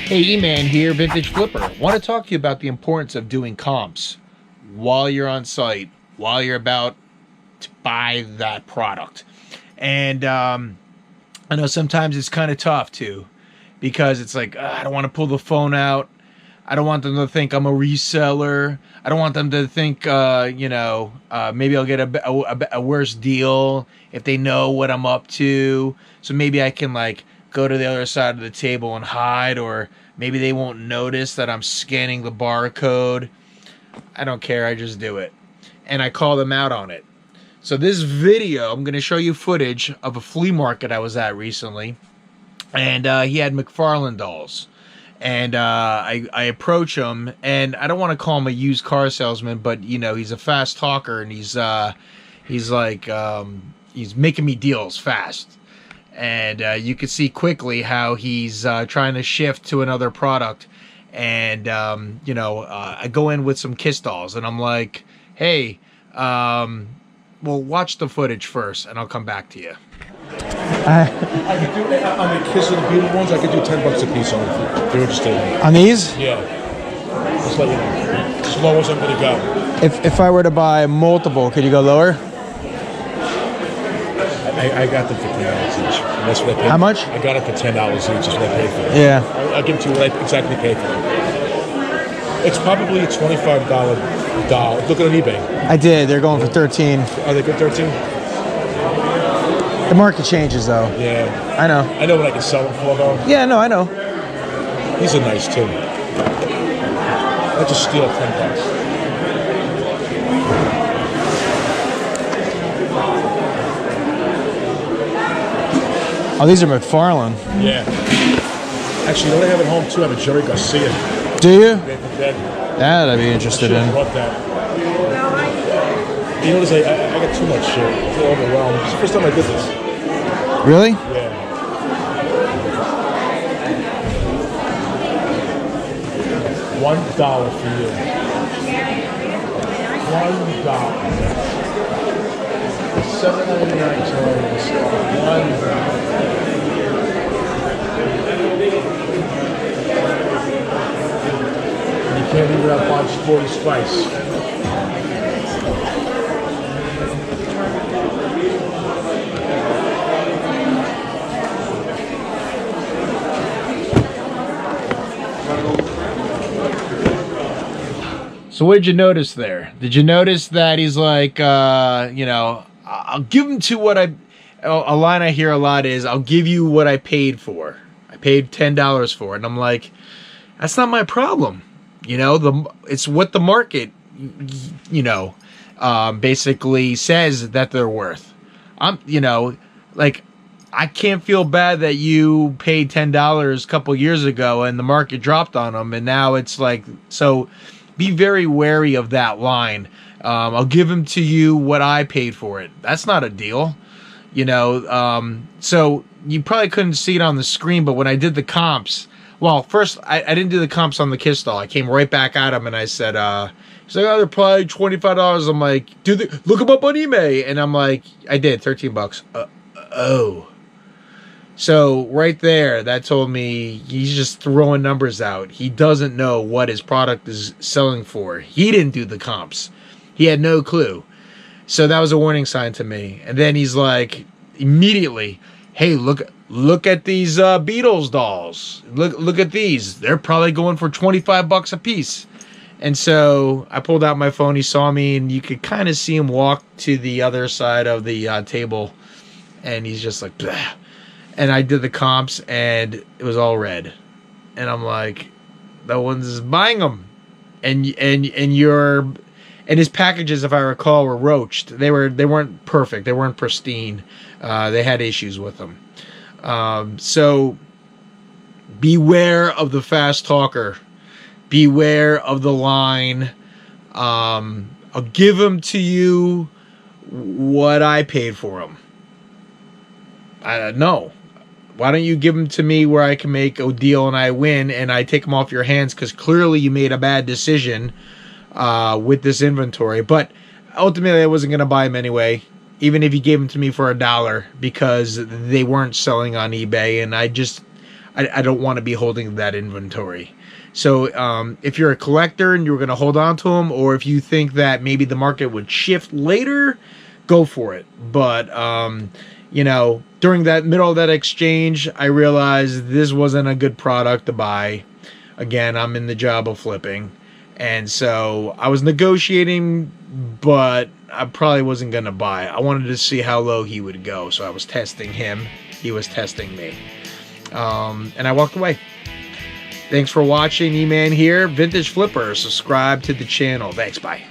Hey, eMan here, Vintage Flipper. Want to talk to you about the importance of doing comps while you're on site, while you're about to buy that product. And I know sometimes it's kind of tough too, because it's like, I don't want to pull the phone out. I don't want them to think I'm a reseller. I don't want them to think, maybe I'll get a worse deal if they know what I'm up to. So maybe I can like go to the other side of the table and hide, or maybe they won't notice that I'm scanning the barcode. I don't care. I just do it. And I call them out on it. So this video, I'm going to show you footage of a flea market I was at recently. And he had McFarlane dolls. And I approach him, and I don't want to call him a used car salesman, but you know, he's a fast talker, and he's making me deals fast. And you can see quickly how he's trying to shift to another product. And I go in with some Kiss dolls, and I'm like, hey, well, watch the footage first, and I'll come back to you. I could do on the Kiss of the Beautiful ones. I could do $10 a piece on them if you're interested. On these? Yeah. Just let you know. As low as I'm gonna go. If I were to buy multiple, could you go lower? I got them for $10 each. And that's what I paid. How much? I got it for $10 each. Is what I paid for them. Yeah. I'll give it to you what I exactly paid for them. It's probably a $25 doll. Look at it on eBay. I did. They're going for 13. Are they good 13? The market changes, though. Yeah. I know. I know what I can sell them for, though. Yeah, no, I know. These are nice, too. I just steal $10. Oh, these are McFarlane. Yeah. Actually, you know what I have at home, too? I have a Jerry Garcia. Do you? Dead. That I'd be interested in. Bought that. You notice I got too much shit. I feel overwhelmed. It's the first time I did this. Really? Yeah. $1 for you. $1. $7.99 total in the store. $1. And you can't leave it up on Sporty Spice. So what did you notice there? Did you notice that he's like, I'll give him to what a line I hear a lot is, I'll give you what I paid for. I paid $10 for it. And I'm like, that's not my problem. It's what the market, basically says that they're worth. I can't feel bad that you paid $10 a couple years ago and the market dropped on them. And now it's like, so be very wary of that line. I'll give him to you what I paid for it. That's not a deal. So you probably couldn't see it on the screen, but when I did the comps, well, first I didn't do the comps on the Kiss doll. I came right back at him and I said, he's like, they're probably $25. I'm like, look them up on eBay. And I'm like, I did, $13. Oh. So right there, that told me he's just throwing numbers out. He doesn't know what his product is selling for. He didn't do the comps. He had no clue. So that was a warning sign to me. And then he's like, immediately, hey, look at these Beatles dolls. Look at these. They're probably going for $25 a piece. And so I pulled out my phone. He saw me, and you could kind of see him walk to the other side of the table. And he's just like, bleh. And I did the comps, and it was all red. And I'm like, that one's buying them. And his packages, if I recall, were roached. They weren't perfect. They weren't pristine. They had issues with them. So beware of the fast talker. Beware of the line. I'll give them to you what I paid for them. No. Why don't you give them to me where I can make a deal and I win and I take them off your hands, because clearly you made a bad decision with this inventory. But ultimately I wasn't going to buy them anyway, even if you gave them to me for $1, because they weren't selling on eBay. And I don't want to be holding that inventory. So if you're a collector and you're going to hold on to them, or if you think that maybe the market would shift later, go for it. But you know, during that middle of that exchange, I realized this wasn't a good product to buy. Again, I'm in the job of flipping, and so I was negotiating, but I probably wasn't going to buy. I wanted to see how low he would go, so I was testing him. He was testing me. And I walked away. Thanks for watching. eMan here, Vintage Flipper. Subscribe to the channel. Thanks. Bye.